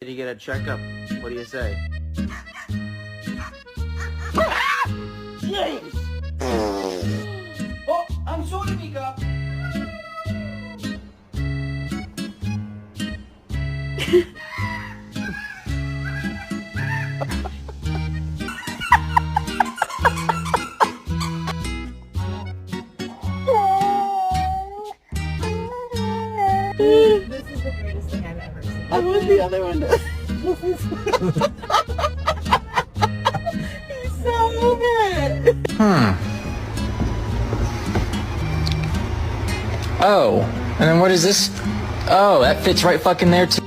You get a checkup. What do you say? Jeez! Oh, I'm sorry, Mika. This is the greatest thing I've ever seen. I want the other one. He's so good. Oh, and then what is this? Oh, that fits right fucking there too.